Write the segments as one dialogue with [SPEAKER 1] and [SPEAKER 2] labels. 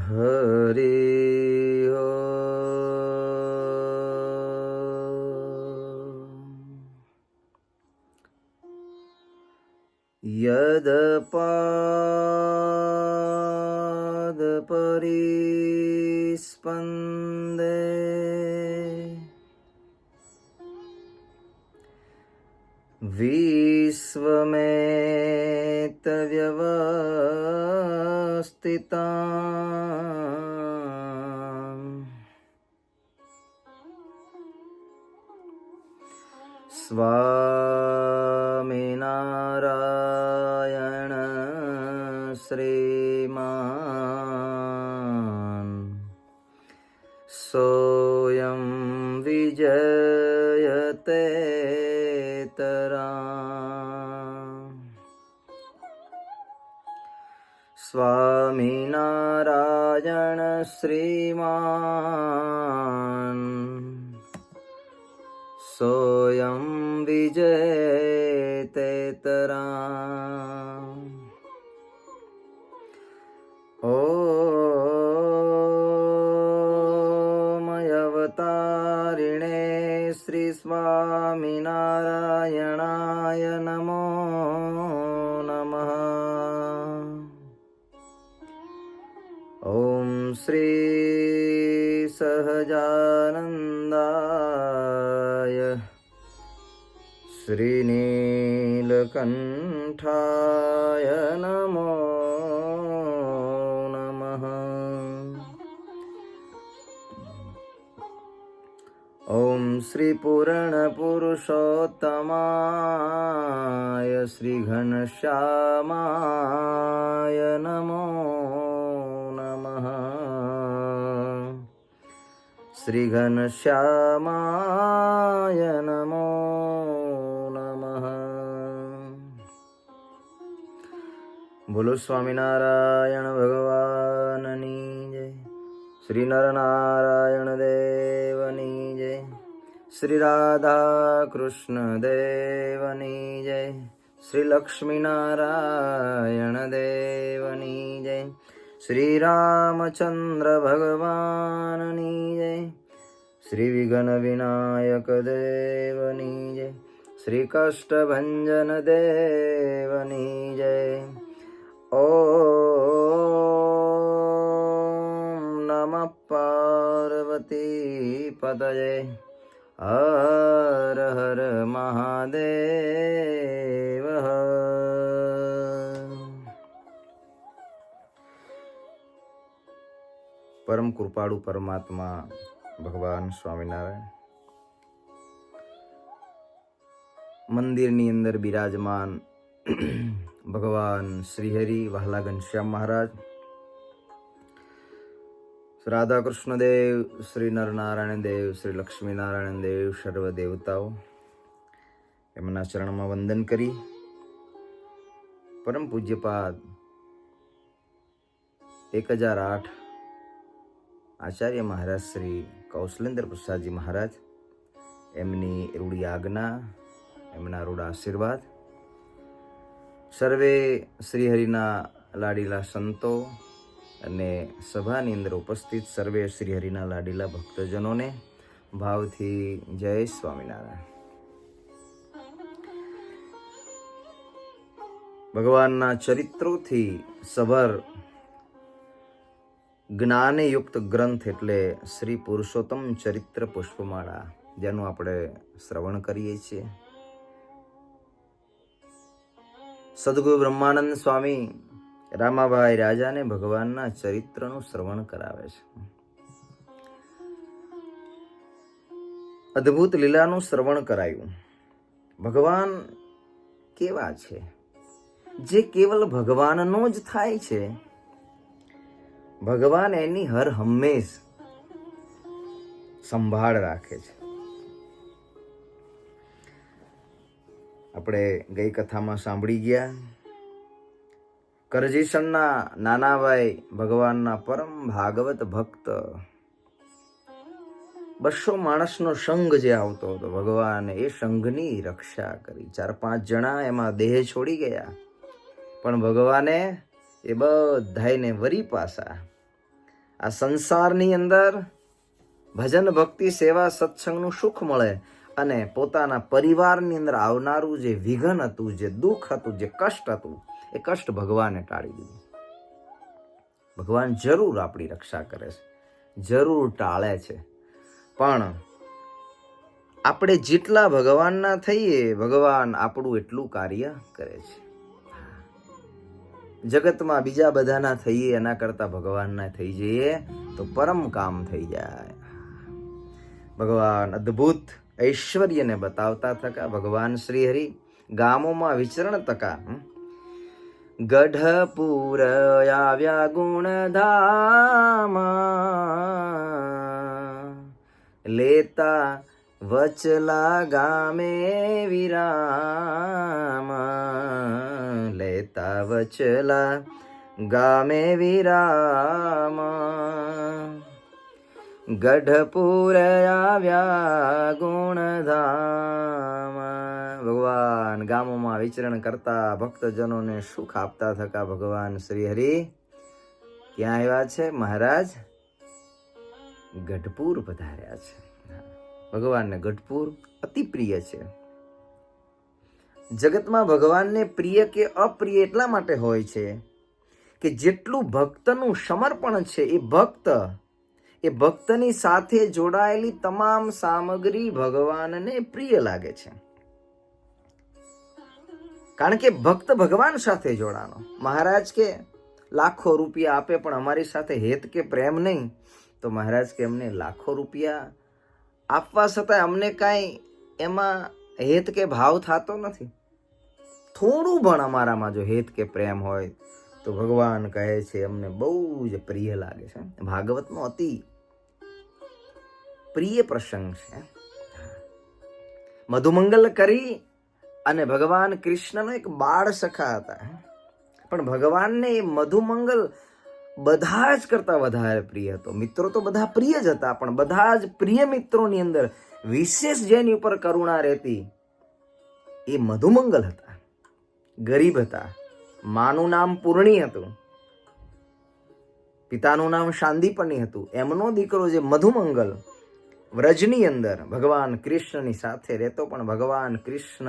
[SPEAKER 1] હરિ યદ પાદ પરિસ્પંદે વિશ્વમેત વ્યવસ્થિતાં સ્વામિનારાયણ શ્રીમાન સોયં વિજયતે સ્વામિનારાયણ શ્રીમાન સોયં વિજયતે તરાં ઓમ અવતારિણે શ્રી સ્વામિનારાયણાય નમો નમઃ. ઓમ શ્રી સહજાનંદાય શ્રીનીલકંઠાય નમો નમઃ. ઓમ શ્રી પૂર્ણપુરુષોત્તમાય શ્રી ઘનશ્યામાય નમો નમઃ. શ્રી ઘનશ્યામાય નમો નમઃ. બોલો સ્વામિનારાયણ ભગવાનની જય. શ્રી નરનારાયણ દેવની જય. શ્રી રાધા કૃષ્ણ દેવની જય. શ્રી લક્ષ્મીનારાયણ દેવની જય. શ્રી રામચંદ્ર ભગવાનની જય. શ્રી વિઘ્ન વિનાયક દેવની જય. શ્રી કષ્ટભંજન દેવની જય. ઓમ નમઃ પાર્વતી પતયે હર હર મહાદેવ. પરમ કૃપાળુ પરમાત્મા ભગવાન સ્વામિનારાયણ મંદિરની અંદર બિરાજમાન ભગવાન શ્રીહરિ વહાલા ઘનશ્યામ મહારાજ, રાધા કૃષ્ણ દેવ, શ્રી નરનારાયણ દેવ, શ્રી લક્ષ્મીનારાયણ દેવ, સર્વ દેવતાઓ એમના ચરણમાં વંદન કરી પરમ પૂજ્યપાદ 1008 આચાર્ય મહારાજ શ્રી કૌશલેન્દ્ર પ્રસાદજી મહારાજ એમની રૂડી આજ્ઞા, એમના રૂડા આશીર્વાદ, સર્વે શ્રીહરિના લાડીલા સંતો અને સભાની અંદર ઉપસ્થિત સર્વે શ્રીહરિના લાડીલા ભક્તજનોને ભાવથી જય સ્વામિનારાયણ. ભગવાનના ચરિત્રોથી સભર જ્ઞાનયુક્ત ગ્રંથ એટલે શ્રી પુરુષોત્તમ ચરિત્ર પુષ્પમાળા, જેનું આપણે શ્રવણ કરીએ છીએ. સદગુરુ બ્રહ્માનંદ સ્વામી રામાભાઈ રાજાને ભગવાનના ચરિત્રનું શ્રવણ કરાવે છે. અદ્ભુત લીલાનું શ્રવણ કરાયું. ભગવાન કેવા છે, જે કેવલ ભગવાનનો જ થાય છે. ભગવાન એની હર હંમેશ સંભાળ રાખે છે. આપણે ગઈ કથામાં સાંભળી ગયા, કરજીસણના નાનાભાઈ ભગવાનના પરમ ભાગવત ભક્ત, 200 માણસનો સંઘ જે આવતો હતો, ભગવાને એ સંઘની રક્ષા કરી. 4-5 જણા એમાં દેહ છોડી ગયા, પણ ભગવાને એ બધાને વરી પાછા આ સંસારની અંદર ભજન ભક્તિ સેવા સત્સંગનું સુખ મળે અને પોતાના પરિવારની અંદર આવનારું જે વિઘન હતું, જે દુઃખ હતું, જે કષ્ટ હતું, એ કષ્ટ ભગવાને ટાળી દીધું. ભગવાન જરૂર આપણી રક્ષા કરે છે, જરૂર ટાળે છે, પણ આપણે જેટલા ભગવાનના થઈએ ભગવાન આપણું એટલું કાર્ય કરે છે. જગતમાં બીજા બધાના થઈએ એના કરતા ભગવાનના થઈ જઈએ તો પરમ કામ થઈ જાય. ભગવાન અદ્ભુત ઐશ્વર્યને બતાવતા થકા ભગવાન શ્રી હરિ ગામોમાં વિચરણ તકા ગઢપુર આવ્યા ગુણધામ લેતા વચલા ગામે વિરામ, લેતા વચલા ગામે વિરામ. ગઢપુર આવ્યા ગુણધામ. ભગવાન ગામોમાં વિચરણ કરતા ભક્તજનોને સુખ આપતા થકા ભગવાન શ્રી હરિ ક્યાં આવ્યા છે? મહારાજ ગઢપુર પધાર્યા છે. ભગવાનને ગઢપુર અતિ પ્રિય છે. જગતમાં ભગવાનને પ્રિય કે અપ્રિય એટલા માટે હોય છે કે જેટલું ભક્તનું સમર્પણ છે એ ભક્તની સાથે જોડાયેલી તમામ સામગ્રી ભગવાનને પ્રિય લાગે છે. કારણ કે ભક્ત ભગવાન સાથે જોડાનો. મહારાજ કે લાખો રૂપિયા આપે પણ અમારી સાથે હેત કે પ્રેમ નહીં, તો મહારાજ કે અમને લાખો રૂપિયા આપવા છતાં અમને કાંઈ એમાં હેત કે ભાવ થતો નથી. થોડું પણ અમારામાં જો હેત કે પ્રેમ હોય તો ભગવાન કહે છે અમને બહુ જ પ્રિય લાગે છે. ભાગવતનો અતિ પ્રિય પ્રસંગ છે. મધુમંગલ કરી અને ભગવાન કૃષ્ણનો એક બાળ સખા હતા, પણ ભગવાનને એ મધુમંગલ બધા જ કરતા વધારે પ્રિય હતો. મિત્રો તો બધા પ્રિય જ હતા, પણ બધા જ પ્રિય મિત્રોની અંદર વિશેષ જેની ઉપર કરુણા રહેતી એ મધુમંગલ હતા. ગરીબ હતા, માનું નામ પૂર્ણી હતું, પિતાનું નામ શાંદીપની હતું. એમનો દીકરો જે મધુમંગલ વ્રજની અંદર ભગવાન કૃષ્ણની સાથે રહેતો, પણ ભગવાન કૃષ્ણ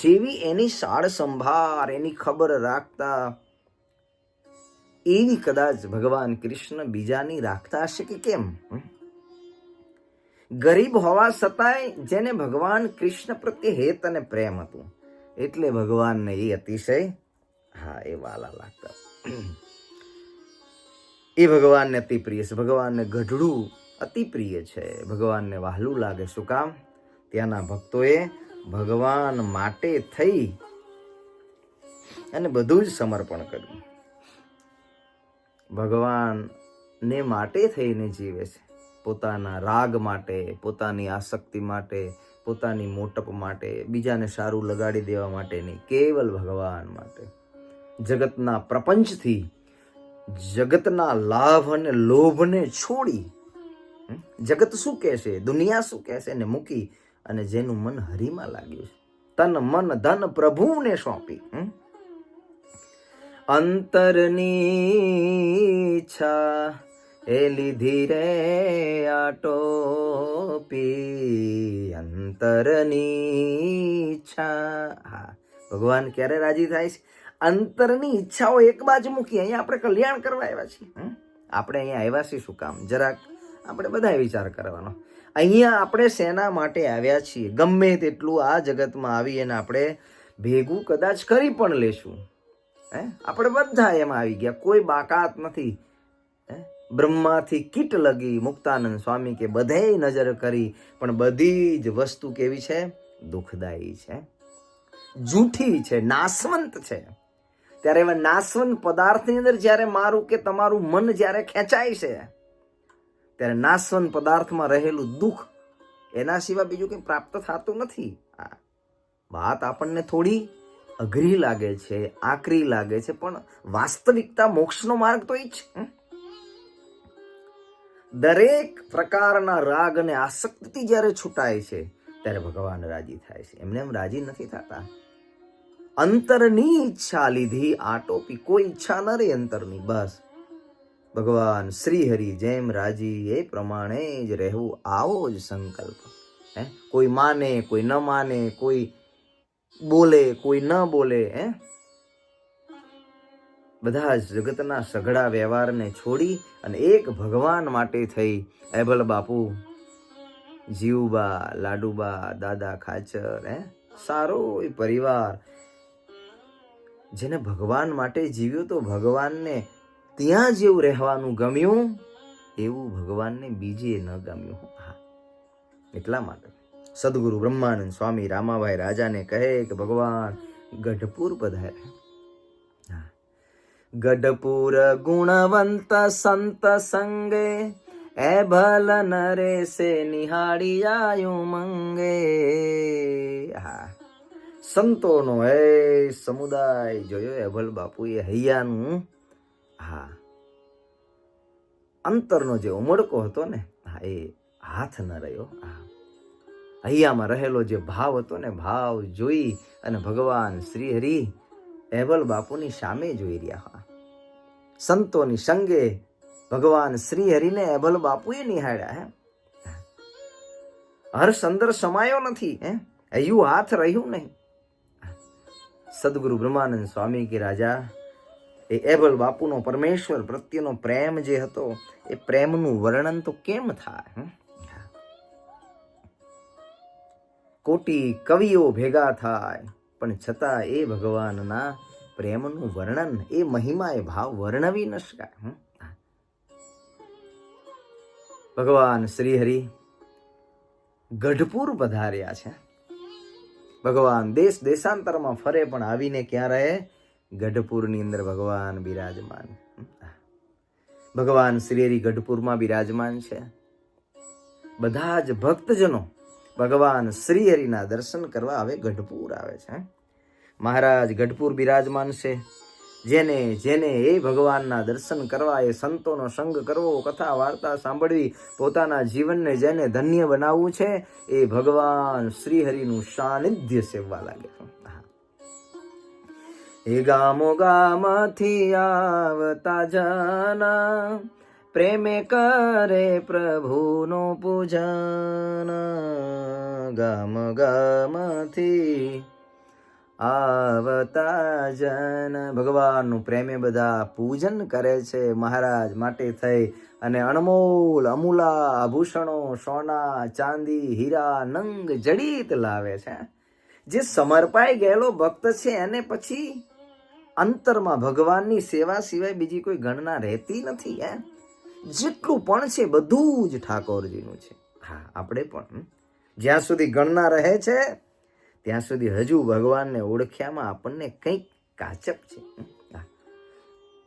[SPEAKER 1] જેવી એની સાળ સંભાળ, એની ખબર રાખતા એવી કદાચ ભગવાન કૃષ્ણ બીજાની રાખતા હશે કે કેમ? ગરીબ હોવા છતાંય જેને ભગવાન કૃષ્ણ પ્રત્યે હેત અને પ્રેમ હતું એટલે ભગવાનને એ અતિશય એ વાલા લાગતા. એ ભગવાનને અતિ પ્રિય છે. ભગવાનને ગઢડું અતિ પ્રિય છે, ભગવાનને વહાલું લાગે. શું કામ? ત્યાંના ભક્તોએ ભગવાન માટે થઈ અને બધું જ સમર્પણ કર્યું. ભગવાનને માટે થઈને જીવે છે. પોતાના રાગ માટે, પોતાની આસક્તિ માટે, પોતાની મોટપ માટે, બીજાને સારું લગાડી દેવા માટે નહીં, કેવલ ભગવાન માટે. જગતના પ્રપંચથી, જગતના લાભ અને લોભને છોડી, જગત શું કહેશે, દુનિયા શું કહેશે ને મૂકી અને જેનું મન હરિમાં લાગ્યું છે, તન મન ધન પ્રભુને સોંપી, અંતરની ઈચ્છા એ લીધી રે આટોપી, અંતરની ઈચ્છા. ભગવાન ક્યારે રાજી થાય છે? અંતરની ઈચ્છાઓ એક બાજુ મૂકી અહીંયા આપણે કલ્યાણ કરવા આવ્યા છીએ. આપણે અહીંયા આવ્યા છીએ શું કામ? જરાક આપણે બધા વિચાર કરવાનો. અહીંયા આપણે શેના માટે આવ્યા છીએ? ગમે તેટલું આ જગતમાં આવી અને આપણે ભેગું કદાચ કરી પણ લેશું. આપણે બધા એમાં આવી ગયા, કોઈ બાકાત નથી. બ્રહ્માથી કીટ લગી, મુક્તાનંદ સ્વામી કે બધે નજર કરી, પણ બધી જ વસ્તુ કેવી છે? દુઃખદાયી છે, જૂઠી છે, નાશવંત છે. ત્યારે એવા નાશવંત પદાર્થની અંદર જ્યારે મારું કે તમારું મન જ્યારે ખેંચાય છે ત્યારે નાશવંત પદાર્થમાં રહેલું દુઃખ એના સિવાય બીજું કંઈ પ્રાપ્ત થતું નથી. આ વાત આપણને થોડી અઘરી લાગે છે, આકરી લાગે છે, પણ વાસ્તવિકતા મોક્ષનો માર્ગ તો એ જ છે. દરેક પ્રકારના રાગ અને આસક્તિ જ્યારે છૂટાય છે ત્યારે ભગવાન રાજી થાય છે. એમને એમ રાજી નથી થતા. અંતરની ઈચ્છા લીધી આટોપી. કોઈ ઈચ્છા ન રહી અંતરની, બસ ભગવાન શ્રી હરિ જેમ રાજી એ પ્રમાણે જ રહેવું, આવો જ સંકલ્પ. કોઈ માને, કોઈ ન માને, કોઈ બોલે, કોઈ ન બોલે, બધા જ જગતના સઘળા વ્યવહારને છોડી અને એક ભગવાન માટે થઈ એભલ બાપુ, જીવબા, લાડુબા, દાદા ખાચર, સારો એ પરિવાર જેને ભગવાન માટે જીવ્યો તો ભગવાનને ત્યાં જેવું રહેવાનું ગમ્યું એવું ભગવાનને બીજે ન ગમ્યું. એટલા માટે સદગુરુ બ્રહ્માનંદ સ્વામી રામાભાઈ રાજાને કહે કે ભગવાન ગઢપુર પધારે. ગઢપુર ગુણવંત સંત સંગે એભલ નરેશે નિહાળી આયું મંગે. સંતોનો હે સમુદાય જોયો એભલ બાપુએ હૈયાનું અંતરનો જે ઉમળકો હતો ને એ હાથ ન રહ્યો. હૈયામાં રહેલો જે ભાવ હતો ને ભાવ જોઈ અને ભગવાન શ્રી હરિ એભલ બાપુની સામે જોઈ રહ્યા. સંતોની સંગે ભગવાન શ્રી હરિને એભલ બાપુએ નિહાળ્યા. હર્ષ અંદર સમાયો નથી, હૈયું હાથ રહ્યું નહીં. સદગુરુ બ્રહ્માનંદ સ્વામી કે રાજા એ એભલ બાપુનો પરમેશ્વર પ્રત્યેનો પ્રેમ જે હતો એ પ્રેમનું વર્ણન તો કેમ થાય? કોટી કવિઓ ભેગા થાય પણ છતાં એ ભગવાનના પ્રેમનું વર્ણન, એ મહિમા, એ ભાવ વર્ણવી ન શકાય. ભગવાન શ્રી હરિ ગઢપુર પધાર્યા છે. ભગવાન દેશ દેશાંતરમાં ફરે પણ આવીને ક્યાં રહે? ગઢપુરની અંદર ભગવાન બિરાજમાન. ભગવાન શ્રી હરિ ગઢપુરમાં બિરાજમાન છે. બધા જ ભક્તજનો ભગવાન શ્રી હરિના દર્શન કરવા હવે ગઢપુર આવે છે. મહારાજ ગઢપુર બિરાજમાન છે. જેને જેને એ ભગવાનના દર્શન કરવા, એ સંતોનો સંગ કરવો, કથા વાર્તા સાંભળવી, પોતાના જીવનને જેને ધન્ય બનાવવું છે, એ ભગવાન શ્રી હરિનું સાનિધ્ય સેવવા લાગે. એ ગામો ગામથી આવતા જના પ્રેમે કરે પ્રભુનો પૂજન. ગામ ગામથી આવતા જન ભગવાનનું પ્રેમે બધા પૂજન કરે છે. મહારાજ માટે થઈ અને અણમોલ અમૂલા આભૂષણો, સોના, ચાંદી, હીરા, નંગ જડિત લાવે છે. જે સમર્પાઈ ગયેલો ભક્ત છે એને પછી અંતરમાં ભગવાનની સેવા સિવાય બીજી કોઈ ગણના રહેતી નથી. જેટલું પણ છે બધું જ ઠાકોરજીનું છે. આપણે પણ જ્યાં સુધી ગણના રહે છે ત્યાં સુધી હજુ ભગવાનને ઓળખ્યામાં આપણને કંઈક કાચપ છે.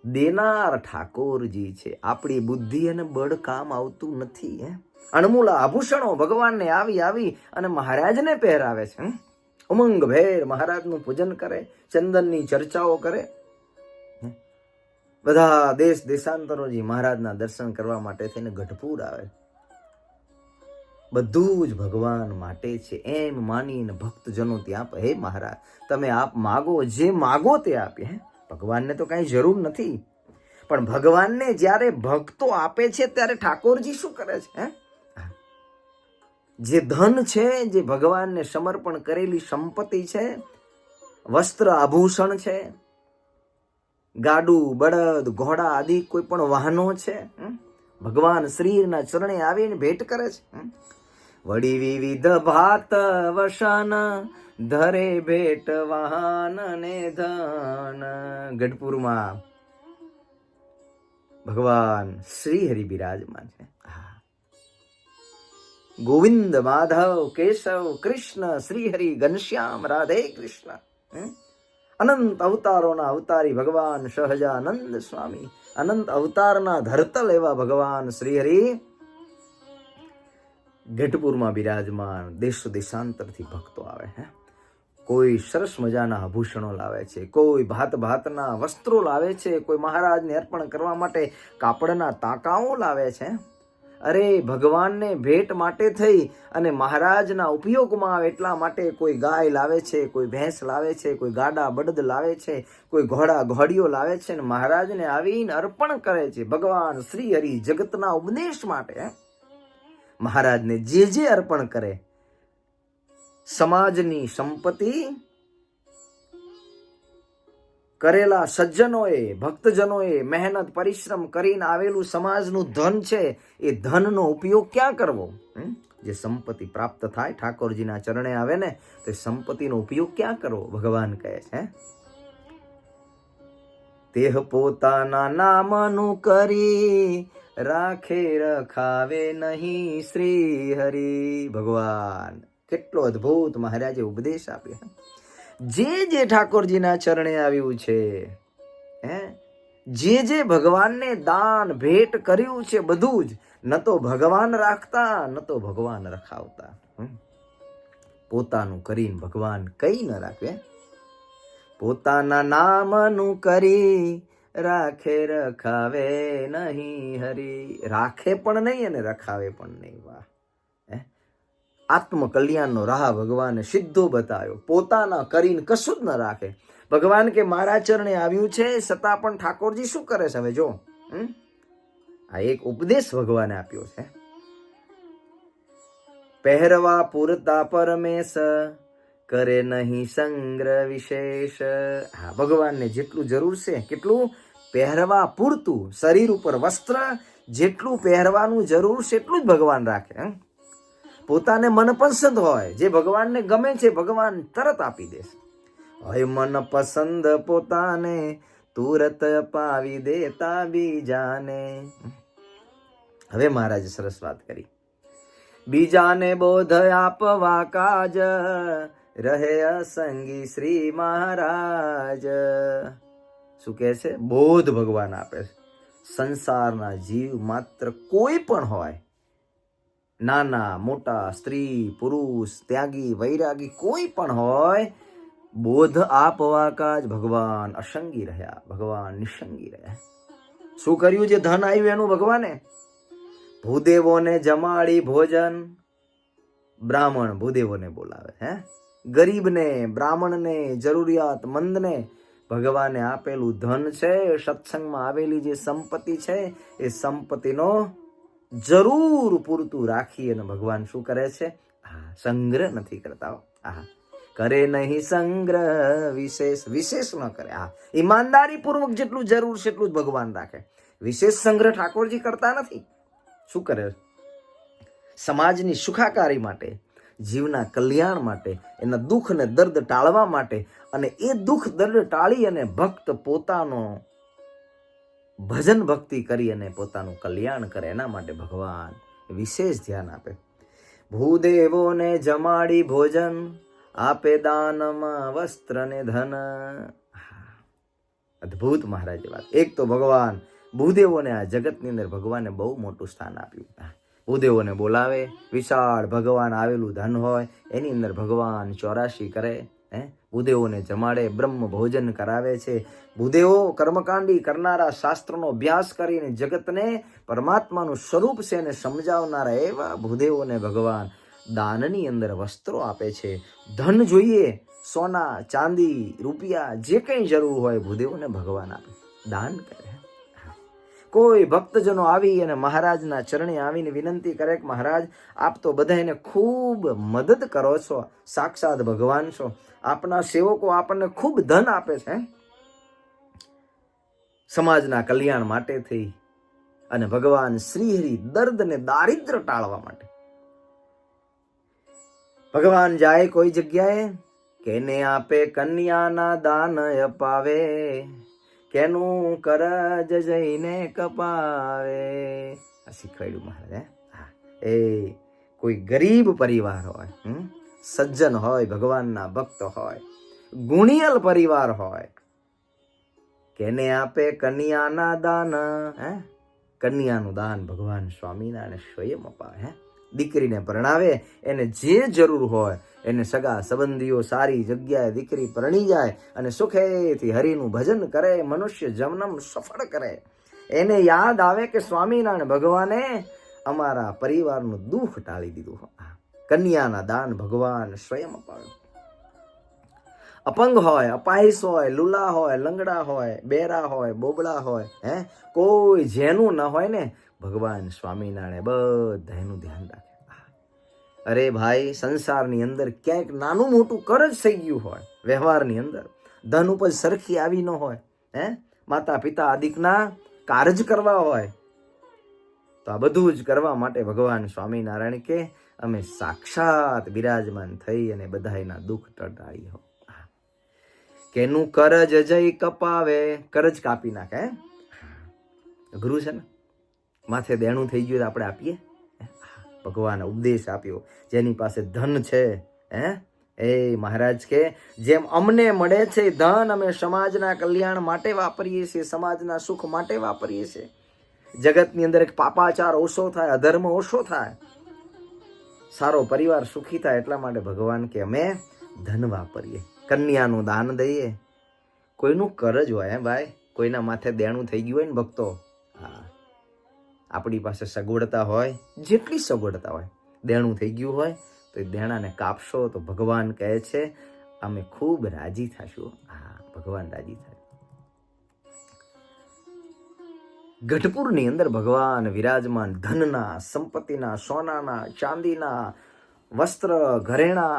[SPEAKER 1] દેનાર ઠાકોરજી છે. આપણી બુદ્ધિ અને બળ કામ આવતું નથી. અણમૂલા આભૂષણો ભગવાનને આવી આવી અને મહારાજને પહેરાવે છે. ઉમંગ ભેર મહારાજનું પૂજન કરે, ચંદનની ચર્ચાઓ કરે. બધા દેશ દેશાંતરોજી મહારાજના દર્શન કરવા માટે થઈને ગઢપુર આવે. બધું જ ભગવાન માટે છે એમ માનીને ભક્તજનો ત્યાં હે મહારાજ તમે આપ માગો, જે માગો તે આપીએ. ભગવાનને તો કાંઈ જરૂર નથી, પણ ભગવાનને જ્યારે ભક્તો આપે છે ત્યારે ઠાકોરજી શું કરે છે? જે ધન છે, જે ભગવાનને સમર્પણ કરેલી સંપત્તિ છે, વસ્ત્ર આભૂષણ છે, ગાડું, બળદ, ઘોડા આદિ કોઈ પણ વાહનો છે, ભગવાન શ્રીના ચરણે આવીને ભેટ કરે છે. વળી વિવિધ ભાત વસન ધરે ભેટ વાહન ને ધન. ગઢપુરમાં ભગવાન શ્રી હરિ બિરાજમાન છે. ગોવિંદ, માધવ, કેશવ, કૃષ્ણ, શ્રી હરિ, ઘનશ્યામ, રાધે કૃષ્ણ, અનંત અવતારોના અવતારી ભગવાન સહજાનંદ સ્વામી, અનંત અવતારના ધરતલ એવા ભગવાન શ્રી હરિ ગઢપુરમાં બિરાજમાન. દેશ દેશાંતરથી ભક્તો આવે. કોઈ સરસ મજાના આભૂષણો લાવે છે, કોઈ ભાત ભાતના વસ્ત્રો લાવે છે, કોઈ મહારાજને અર્પણ કરવા માટે કાપડના તાકાઓ લાવે છે. અરે ભગવાનને ભેટ માટે થઈ અને મહારાજના ઉપયોગમાં આવે એટલા માટે કોઈ ગાય લાવે છે, કોઈ ભેંસ લાવે છે, કોઈ ગાડા બળદ લાવે છે, કોઈ ઘોડા ઘોડીઓ લાવે છે ને મહારાજને આવીને અર્પણ કરે છે. ભગવાન શ્રી હરિ જગતના ઉપદેશ માટે મહારાજને જે અર્પણ કરે, સમાજની સંપત્તિ કરેલા સજ્જનોએ, ભક્તજનોએ મહેનત પરિશ્રમ કરીને આવેલું સમાજનું ધન છે, એ ધનનો ઉપયોગ ક્યાં કરવો? જે સંપત્તિ પ્રાપ્ત થાય ઠાકોરજીના ચરણે આવે ને તો સંપત્તિનો ઉપયોગ ક્યાં કરવો? ભગવાન કહે છે તેહ પોતાના નામનું કરી રાખે રખાવે નહીં શ્રી હરિ. ભગવાન કેટલો અદ્ભુત મહારાજે ઉપદેશ આપ્યો. જે ઠાકોરજીના ચરણે આવ્યું છે, જે ભગવાનને દાન ભેટ કર્યું છે, બધું જ ન તો ભગવાન રાખતા ન તો ભગવાન રખાવતા. પોતાનું કરીને ભગવાન કઈ ન રાખે. પોતાના નામનું કરી રાખે રખાવે નહીં હરી. રાખે પણ નહીં અને રખાવે પણ નહીં. વાહ! આત્મકલ્યાણનો રાહ ભગવાને સીધો બતાવ્યો. પોતાના કરીને કશું જ ન રાખે. ભગવાન કે મારા ચરણે આવ્યું છે છતાં પણ ઠાકોરજી શું કરે છે? હવે જો, આ એક ઉપદેશ ભગવાને આપ્યો છે. પહેરવા પૂરતા પરમેશ કરે નહીં સંગ્રહ વિશેષ. હા, ભગવાનને જેટલું જરૂર છે કેટલું પહેરવા પૂરતું, શરીર ઉપર વસ્ત્ર જેટલું પહેરવાનું જરૂર છે એટલું જ ભગવાન રાખે. પોતાને મનપસંદ હોય, જે ભગવાનને ગમે છે, ભગવાન તરત આપી દેશે. હોય મનપસંદ પોતાને તુરત અપાવી દેતા બીજાને. હવે મહારાજે સરસ વાત કરી. બીજાને બોધ આપવા કાજ રહે અસંગી શ્રી મહારાજ. શું કહે છે? બોધ ભગવાન આપે છે. સંસારના જીવ માત્ર કોઈ પણ હોય, નાના મોટા, સ્ત્રી પુરુષ, ત્યાગી વૈરાગી, કોઈ પણ હોય, બોધ આપવા કાજ ભગવાન અસંગી રહ્યા, ભગવાન નિસંગી રહ્યા. શું કર્યું? જે ધન આવ્યું એનું ભગવાને ભૂદેવોને જમાડી ભોજન. બ્રાહ્મણ ભૂદેવોને બોલાવે, ગરીબને, બ્રાહ્મણને, જરૂરિયાતમંદને ભગવાને આપેલું ધન છે, સત્સંગમાં આવેલી જે સંપત્તિ છે, એ સંપત્તિનો જરૂર પૂરતું રાખી અને ભગવાન શું કરે છે? સંગ્રહ નથી કરતા. કરે નહીં સંગ્રહ વિશેષ ન કરે. ઈમાનદારી પૂર્વક જેટલું જરૂર છે એટલું જ ભગવાન રાખે. વિશેષ સંગ્રહ ઠાકોરજી કરતા નથી. શું કરે? સમાજની સુખાકારી માટે, જીવના કલ્યાણ માટે, એના દુઃખ ને દર્દ ટાળવા માટે, અને એ દુઃખ દર્દ ટાળી અને ભક્ત પોતાનો ભજન ભક્તિ કરી અને પોતાનું કલ્યાણ કરે, એના માટે ભગવાન વિશેષ ધ્યાન આપે. ભૂદેવોને જમાડી ભોજન આપે દાનમાં વસ્ત્ર ને ધન. અદ્ભુત મહારાજે વાત. એક તો ભગવાન ભૂદેવોને આ જગતની અંદર ભગવાને બહુ મોટું સ્થાન આપ્યું. ભૂદેવોને બોલાવે, વિશાળ ભગવાન આવેલું ધન હોય એની અંદર ભગવાન 84 કરે. ભૂદેવોને જમાડે, બ્રહ્મ ભોજન કરાવે છે. ભૂદેવો કર્મકાંડી કરનારા, શાસ્ત્રનો અભ્યાસ કરીને જગતને પરમાત્માનું સ્વરૂપ છે એને સમજાવનારા એવા ભૂદેવોને ભગવાન દાનની અંદર વસ્ત્રો આપે છે. ધન જોઈએ, સોના ચાંદી રૂપિયા જે કંઈ જરૂર હોય ભૂદેવોને ભગવાન આપે, દાન કરે. કોઈ ભક્તજનો આવી અને મહારાજના ચરણે આવીને વિનંતી કરે કે મહારાજ આપ તો બધાને ખૂબ મદદ કરો છો, સાક્ષાત ભગવાન છો, આપના સેવકો આપણને ખૂબ ધન આપે છે સમાજના કલ્યાણ માટે થઈ અને ભગવાન શ્રીહરિ દર્દ ને દારિદ્ર ટાળવા માટે. ભગવાન જાય કોઈ જગ્યાએ, કેને આપે કન્યાના દાન અપાવે, કેનું કરજ જઈને કપાવે. આ શીખવાડ્યું મહારાજ. એ કોઈ ગરીબ પરિવાર હોય, સજ્જન હોય, ભગવાનના ભક્ત હોય, ગુણિયલ પરિવાર હોય, કેને આપે કન્યાના દાન. કન્યાનું દાન ભગવાન સ્વામિનારાયણ સ્વયં અપાવે. દીકરીને પરણાવે, એને જે જરૂર હોય, એને સગા સંબંધીઓ સારી જગ્યાએ દીકરી પરણી જાય અને સુખેથી હરિનું ભજન કરે, મનુષ્ય જન્મ સફળ કરે. એને યાદ આવે કે સ્વામિનારાયણ ભગવાને અમારા પરિવારનું દુઃખ ટાળી દીધું. કન્યાના દાન ભગવાન સ્વયં અપાવ્યું. અપંગ હોય, અપાહીસ હોય, લુલા હોય, લંગડા હોય, બેરા હોય, બોબડા હોય, કોઈ જેનું ન હોય ને, ભગવાન સ્વામિનારાયણ બધા એનું ધ્યાન રાખે. અરે ભાઈ, સંસારની અંદર ક્યાંક નાનું મોટું કરજ થઈ ગયું હોય, વ્યવહારની અંદર ધન ઉપર સરખી આવી ન હોય, માતા પિતા આદિકના કારજ કરવા હોય, તો આ બધું જ કરવા માટે ભગવાન સ્વામિનારાયણ કે અમે સાક્ષાત બિરાજમાન થઈ અને બધાના દુઃખ ટટાળી હો. કેનું કરજ જય કપાવે, કરજ કાપી નાખે. અઘરું છે ને, માથે દેણું થઈ ગયું આપણે આપીએ. ભગવાન ઉપદેશ આપ્યો, જેની પાસે ધન છે એ મહારાજ કે જેમ અમને મળે છે ધન, અમે સમાજના કલ્યાણ માટે વાપરીએ છીએ, સમાજના સુખ માટે વાપરીએ છીએ. જગતની અંદર એક પાપાચાર ઓછો થાય, અધર્મ ઓછો થાય, સારો પરિવાર સુખી થાય, એટલા માટે ભગવાન કે અમે ધન વાપરીએ, કન્યાનું દાન દઈએ. કોઈનું કરજ હોય ભાઈ, કોઈના માથે દેણું થઈ ગયું હોય ને ભક્તો, આપણી પાસે સગવડતા હોય, જેટલી સગવડતા હોય, દેણું થઈ ગયું હોય તો એ દેણાને કાપશો તો ભગવાન કહે છે અમે ખૂબ રાજી થશું. ભગવાન રાજી થાય. ગઢપુરની અંદર ભગવાન વિરાજમાન, ધનના, સંપત્તિના, સોનાના, ચાંદીના વસ્ત્ર, ઘરેણા,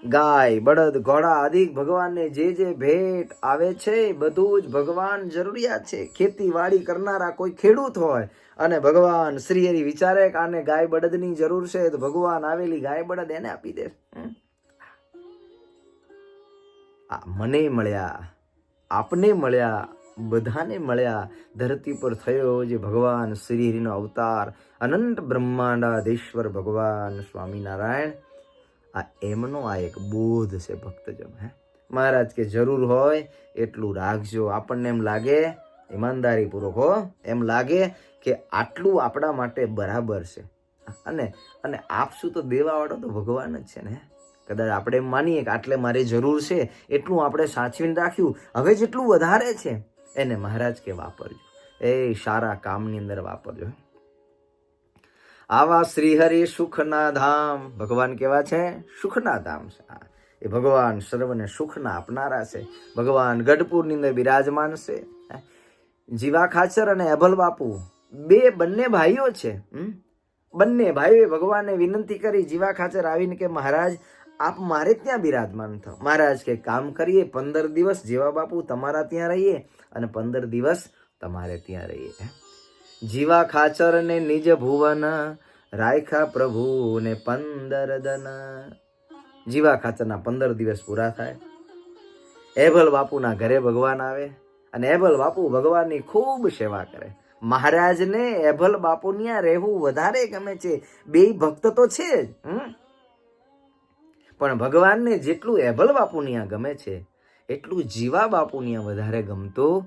[SPEAKER 1] ગાય, બળદ, ઘોડા આદિ ભગવાનને જે જે ભેટ આવે છે બધું જ ભગવાન જરૂરિયાત છે. ખેતીવાડી કરનારા કોઈ ખેડૂત હોય અને ભગવાન શ્રી હરિ વિચારે કે આને ગાય બળદની જરૂર છે તો ભગવાન આવેલી ગાય બળદ એને આપી દે. મને મળ્યા, આપને મળ્યા, બધાને મળ્યા. ધરતી પર થયો જે ભગવાન શ્રી હરિનો અવતાર, અનંત બ્રહ્માંડાધીશ્વર ભગવાન સ્વામિનારાયણ, એમનો આ એક બોધ છે ભક્તજન. મહારાજ કે જરૂર હોય એટલું રાખજો. આપણને એમ લાગે, ઈમાનદારી પૂર્વક હો, એમ લાગે કે આટલું આપણા માટે બરાબર છે, અને આપશું તો દેવાવાળો તો ભગવાન જ છે ને. કદાચ આપણે એમ માનીએ કે આટલે મારી જરૂર છે, એટલું આપણે સાચવીને રાખ્યું, હવે જેટલું વધારે છે એને મહારાજ કે વાપરજો, એ સારા કામની અંદર વાપરજો. આવા શ્રીહરિ સુખના ધામ, ભગવાન કેવા છે? સુખના ધામ છે. એ ભગવાન સર્વને સુખના આપનારા છે. ભગવાન ગઢપુરની અંદર બિરાજમાન છે. જીવા ખાચર અને અભલ બાપુ બંને ભાઈઓ છે. બંને ભાઈઓએ ભગવાનને વિનંતી કરી. જીવા ખાચર આવીને કે મહારાજ આપ મારે ત્યાં બિરાજમાન થાવ. મહારાજ કે કામ કરીએ, 15 દિવસ જીવા બાપુ તમારા ત્યાં રહીએ અને 15 દિવસ તમારે ત્યાં રહીએ. જીવા ખાચર ને નિજ ભુવન, રાયખા પ્રભુ ને 15 દન. જીવા ખાચરના 15 દિવસ પૂરા થાય. એભલ બાપુના ઘરે ભગવાન આવે અને એભલ બાપુ ભગવાનની ખૂબ સેવા કરે. મહારાજને એભલ બાપુ ત્યાં રહેવું વધારે ગમે છે. બે ભક્ત તો છે જ, પણ ભગવાનને જેટલું એભલ બાપુ ત્યાં ગમે છે એટલું જીવા બાપુ ત્યાં વધારે ગમતું.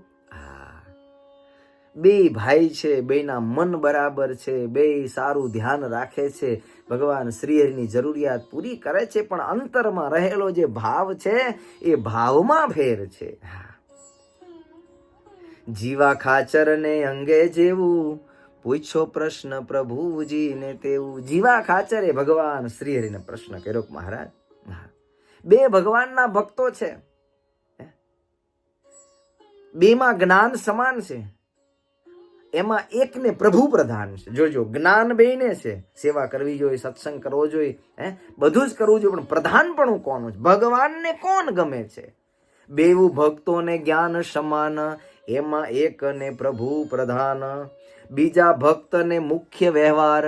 [SPEAKER 1] બે ભાઈ છે, બેના મન બરાબર છે, બે સારું ધ્યાન રાખે છે, ભગવાન શ્રીહરિની જરૂરિયાત પૂરી કરે છે, પણ અંતરમાં રહેલો જે ભાવ છે એ ભાવમાં ફેર છે. જીવા ખાચર ને અંગે જેવું, પૂછો પ્રશ્ન પ્રભુજીને તેવું. જીવા ખાચરે ભગવાન શ્રીહરિને પ્રશ્ન કર્યો, મહારાજ બે ભગવાનના ભક્તો છે, બેમાં જ્ઞાન સમાન છે, એમાં એકને પ્રભુ પ્રધાન છે. જોજો, જ્ઞાન બેને છે, સેવા કરવી જોઈએ, સત્સંગ કરવો જોઈએ, બધું જ કરવું જોઈએ, પણ પ્રધાનપણું કોનું છે? ભગવાનને કોણ ગમે છે? બેવું ભક્તોને જ્ઞાન સમાન, એમાં એકને પ્રભુ પ્રધાન. બીજા ભક્તને મુખ્ય વ્યવહાર,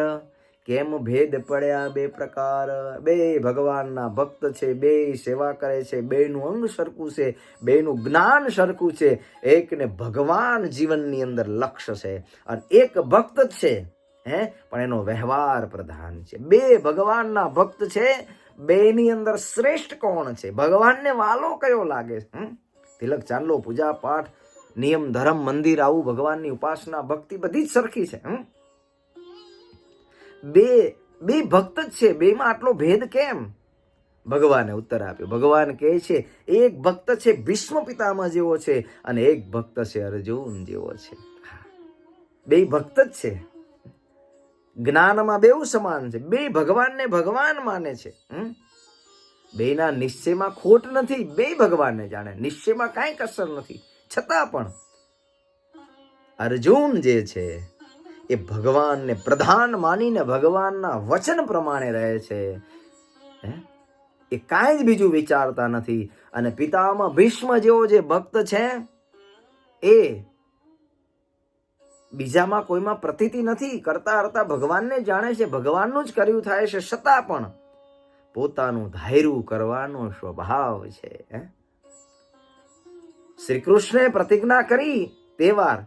[SPEAKER 1] કેમ ભેદ પડ્યા બે પ્રકાર. બે ભગવાનના ભક્ત છે, બે સેવા કરે છે, બેનું અંગ સરખું છે, બેનું જ્ઞાન સરખું છે. એકને ભગવાન જીવનની અંદર લક્ષ્ય છે અને એક ભક્ત છે, પણ એનો વ્યવહાર પ્રધાન છે. બે ભગવાનના ભક્ત છે, બેની અંદર શ્રેષ્ઠ કોણ છે? ભગવાનને વાલો કયો લાગે? તિલક ચાંદલો, પૂજા પાઠ, નિયમ ધર્મ, મંદિર આવું, ભગવાનની ઉપાસના ભક્તિ બધી જ સરખી છે. બે ભક્ત જ છે, બેમાં આટલો ભેદ કેમ? ભગવાને ઉત્તર આપ્યો. ભગવાન કહે છે એક ભક્ત છે ભીષ્મ પિતામહ જેવો છે અને એક ભક્ત છે અર્જુન જેવો છે. બે ભક્ત જ છે, જ્ઞાનમાં બેઉ સમાન છે, બે ભગવાનને ભગવાન માને છે. બેના નિશ્ચયમાં ખોટ નથી, બે ભગવાનને જાણે, નિશ્ચયમાં કાંઈ કસર નથી. છતાં પણ અર્જુન જે છે એ ભગવાનને પ્રધાન માનીને ભગવાનના વચન પ્રમાણે રહે છે. એ કાંઈ જ બીજું વિચારતા નથી. અને પિતામહ ભીષ્મ જેવો જે ભક્ત છે એ બીજામાં કોઈમાં પ્રતીતિ નથી કરતા કરતા ભગવાનને જાણે છે, ભગવાનનું જ કર્યું થાય છે, છતાં પણ પોતાનું ધાર્યું કરવાનો સ્વભાવ છે. શ્રી કૃષ્ણે પ્રતિજ્ઞા કરી તે વાર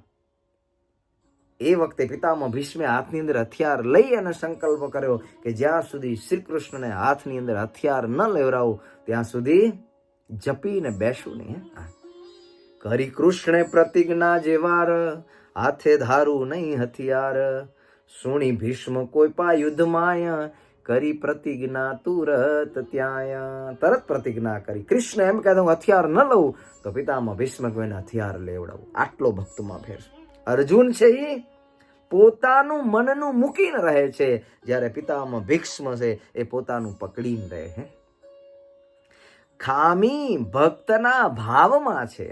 [SPEAKER 1] એ વખતે પિતામહ ભીષ્મે હાથની અંદર હથિયાર લઈ અને સંકલ્પ કર્યો કે જ્યાં સુધી શ્રી કૃષ્ણને હાથની અંદર હથિયાર ન લેવરાવું ત્યાં સુધી જપીને બેસું નહીં. કરી કૃષ્ણે પ્રતિજ્ઞા જે વાર હાથે ધારું નહીં હથિયાર, સુણી ભીષ્મ કોઈ પા યુદ્ધમાય, કરી પ્રતિજ્ઞા તુરત ત્યાં. તરત પ્રતિજ્ઞા કરી. કૃષ્ણ એમ કહેતો હથિયાર ન લઉં તો પિતામહ ભીષ્મ કોઈને હથિયાર લેવડાવું. આટલો ભક્તમાં ફેર. અર્જુન છે એ પોતાનું મનનું મૂકીને રહે છે, જ્યારે પિતામહ ભીષ્મ છે એ પોતાનું પકડીને રહે. ખામી ભક્તના ભાવમાં છે,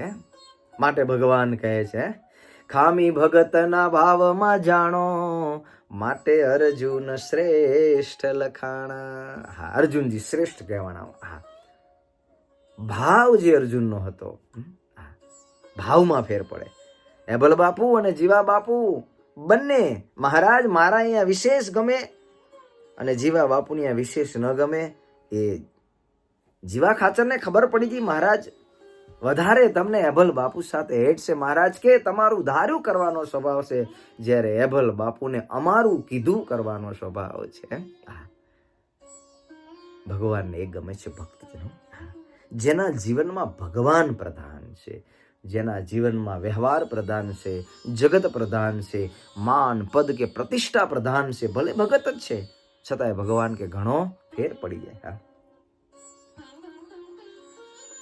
[SPEAKER 1] માટે ભગવાન કહે છે ખામી ભગતના ભાવમાં જાણો, માટે અર્જુન શ્રેષ્ઠ લખાણા. હા, અર્જુનજી શ્રેષ્ઠ કહેવાના. હા, ભાવ જે અર્જુનનો હતો, ભાવમાં ફેર પડે. એબલ બાપુ અને જીવા બાપુ બંને મહારાજ મારા અહીંયા વિશેષ ગમે અને જીવા બાપુની અહીંયા વિશેષ ન ગમે. એ જીવા ખાચરને ખબર પડી ગઈ મહારાજ વધારે તમને એબલ બાપુ સાથે હેઠ છે. મહારાજ કે તમારું ધાર્યું કરવાનો સ્વભાવ છે, જ્યારે એબલ બાપુને અમારું કીધું કરવાનો સ્વભાવ છે. ભગવાનને એ ગમે છે ભક્તજનો, જેના જીવનમાં ભગવાન પ્રધાન છે, જેના જીવનમાં વ્યવહાર પ્રધાન છે, જગત પ્રધાન છે, માન પદ કે પ્રતિષ્ઠા પ્રધાન છે. ભલે ભગત જ છે છતાંય ભગવાન કે ઘણો ફેર પડી જાય.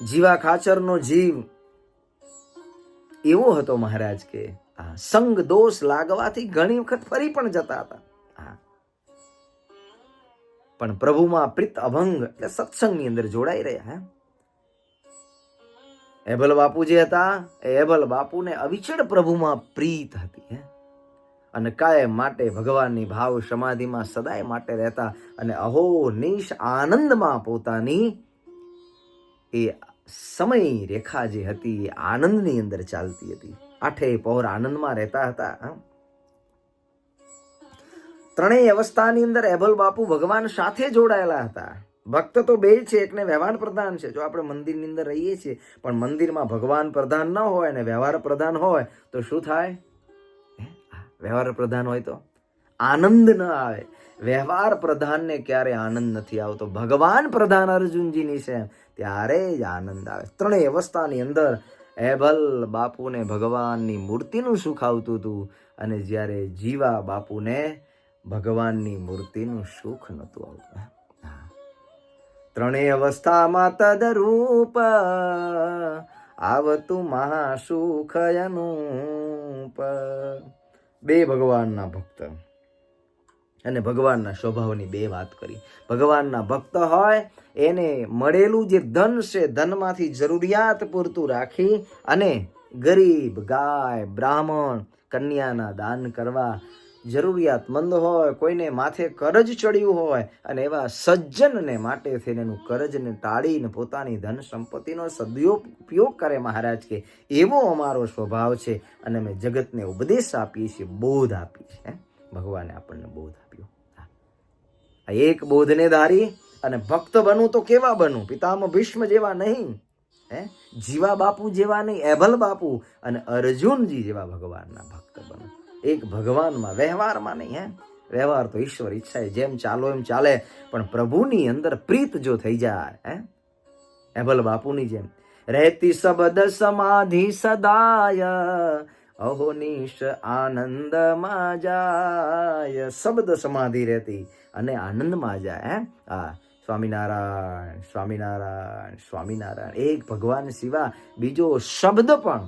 [SPEAKER 1] જીવા ખાચરનો જીવ એવો હતો મહારાજ કે સંગ દોષ લાગવાથી ઘણી વખત ફરી પણ જતા હતા, પણ પ્રભુમાં પ્રીત અભંગ એટલે સત્સંગની અંદર જોડાઈ રહ્યા. એબલ બાપુ જે હતા એ એબલ બાપુને અવિચળ પ્રભુમાં પ્રીત હતી અને કાયમ માટે ભગવાનની ભાવ સમાધિમાં સદાય માટે રહેતા અને અહોનિશ આનંદમાં પોતાની એ સમય રેખા જે હતી એ આનંદની અંદર ચાલતી હતી. આઠે પહોર આનંદમાં રહેતા હતા. ત્રણેય અવસ્થાની અંદર એબલ બાપુ ભગવાન સાથે જોડાયેલા હતા. ભક્ત તો બે છે, એકને વ્યવહાર પ્રધાન છે. જો આપણે મંદિરની અંદર રહીએ છીએ પણ મંદિરમાં ભગવાન પ્રધાન ન હોય ને વ્યવહાર પ્રધાન હોય તો શું થાય? વ્યવહાર પ્રધાન હોય તો આનંદ ન આવે. વ્યવહાર પ્રધાનને ક્યારે આનંદ નથી આવતો. ભગવાન પ્રધાન અર્જુનજીની છે ત્યારે જ આનંદ આવે. ત્રણેય અવસ્થાની અંદર એબલ બાપુને ભગવાનની મૂર્તિનું સુખ આવતું હતું અને જ્યારે જીવા બાપુને ભગવાનની મૂર્તિનું સુખ નહોતું આવતું. ત્રણેય અવસ્થામાં તદરૂપ આવતું મહાસુખ અનુપ. બે ભગવાનના ભક્ત અને ભગવાનના સ્વભાવની બે વાત કરી. ભગવાનના ભક્ત હોય એને મળેલું જે ધન છે ધનમાંથી જરૂરિયાત પૂરતું રાખી અને ગરીબ ગાય બ્રાહ્મણ કન્યાના દાન કરવા, જરૂરિયાતમંદ હોય કોઈને માથે કરજ ચડ્યું હોય અને એવા સજ્જનને માટે થઈને એનું કરજને ટાળીને પોતાની ધન સંપત્તિનો સદુપયોગ કરે. મહારાજ કે એવો અમારો સ્વભાવ છે અને અમે જગતને ઉપદેશ આપીએ છીએ, બોધ આપીએ છીએ. ભગવાને આપણને બોધ આપ્યો. આ એક બોધને ધારી અને ભક્ત બનવું તો કેવા બનવું? પિતામહ ભીષ્મ જેવા નહીં, જીવા બાપુ જેવા નહીં, એબલ બાપુ અને અર્જુનજી જેવા ભગવાનના ભક્ત બનવું. એક ભગવાનમાં, વ્યવહારમાં નહીં. વ્યવહાર તો ઈશ્વર ઈચ્છાએ જેમ ચાલો એમ ચાલે, પણ પ્રભુની અંદર પ્રીત જો થઈ જાય, એબલ બાપુની જેમ રહેતી શબ્દ સમાધિ સદાય, અહોનિશ આનંદમાં જાય. શબ્દ સમાધિ રહેતી અને આનંદમાં જાય. સ્વામિનારાયણ સ્વામિનારાયણ સ્વામિનારાયણ. એક ભગવાન સિવાય બીજો શબ્દ પણ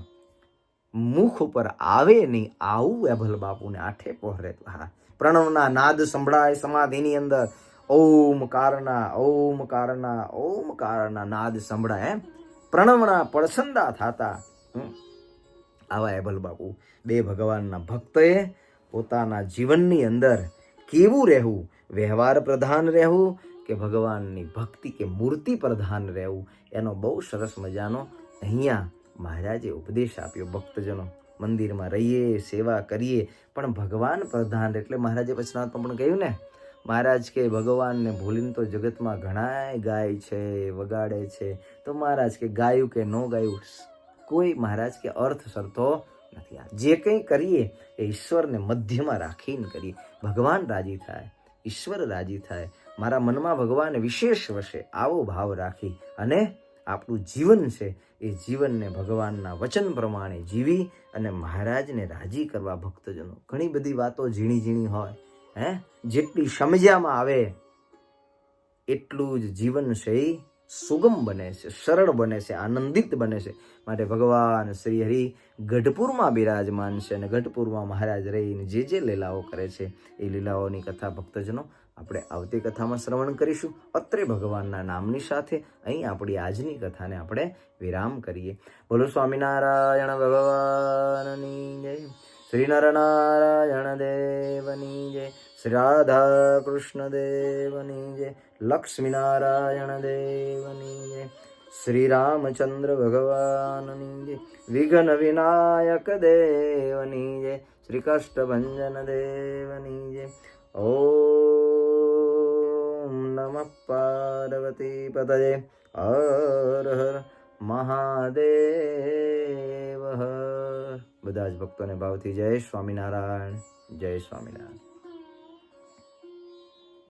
[SPEAKER 1] મુખ ઉપર આવે નહીં આવું એભલ બાપુને આઠે પહોરે. હા, પ્રણવના નાદ સંભળાય સમાધિની અંદર, ઓમકારના નાદ સંભળાય, પ્રણવના પડછંદા થાતા. આવા એભલ બાપુ બે ભગવાનના ભક્તએ પોતાના જીવનની અંદર કેવું રહેવું, વ્યવહાર પ્રધાન રહેવું કે ભગવાનની ભક્તિ કે મૂર્તિ પ્રધાન રહેવું, એનો બહુ સરસ મજાનો અહીંયા મહારાજે ઉપદેશ આપ્યો. ભક્તજનો મંદિરમાં રહીએ, સેવા કરીએ, પણ ભગવાન પ્રધાન. એટલે મહારાજે વચનાત્મા પણ કહ્યું ને, મહારાજ કે ભગવાનને ભૂલીને તો જગતમાં ઘણાય ગાય છે, વગાડે છે, તો મહારાજ કે ગાયું કે ન ગાયું કોઈ મહારાજ કે અર્થ સરતો નથી. જે કંઈ કરીએ એ ઈશ્વરને મધ્યમાં રાખીને કરીએ. ભગવાન રાજી થાય, ઈશ્વર રાજી થાય, મારા મનમાં ભગવાન વિશેષ વસે, આવો ભાવ રાખી અને આપણું જીવન છે એ જીવનને ભગવાનના વચન પ્રમાણે જીવી અને મહારાજને રાજી કરવા. ભક્તજનો ઘણી બધી વાતો ઝીણી ઝીણી હોય, જેટલી સમજ્યામાં આવે એટલું જ જીવન છે એ સુગમ બને છે, સરળ બને છે, આનંદિત બને છે. માટે ભગવાન શ્રી હરિ ગઢપુરમાં બિરાજમાન છે અને ગઢપુરમાં મહારાજ રહીને જે લીલાઓ કરે છે એ લીલાઓની કથા ભક્તજનો આપણે આવતી કથામાં શ્રવણ કરીશું. અત્રે ભગવાનના નામની સાથે અહીં આપણી આજની કથાને આપણે વિરામ કરીએ. બોલો સ્વામિનારાયણ ભગવાનની જય, શ્રી નરનારાયણ દેવની જય, શ્રી રાધા કૃષ્ણ દેવની જય, લક્ષ્મીનારાયણ દેવની જય, શ્રી રામચંદ્ર ભગવાનની જય, વિઘ્ન વિનાયક દેવની જય, શ્રી કષ્ટભંજન દેવની જય. ઓમ નમઃ પાર્વતી પતયે, હર હર મહાદેવ હર. બધા જ ભક્તોને ભાવથી જય સ્વામિનારાયણ, જય સ્વામિનારાયણ.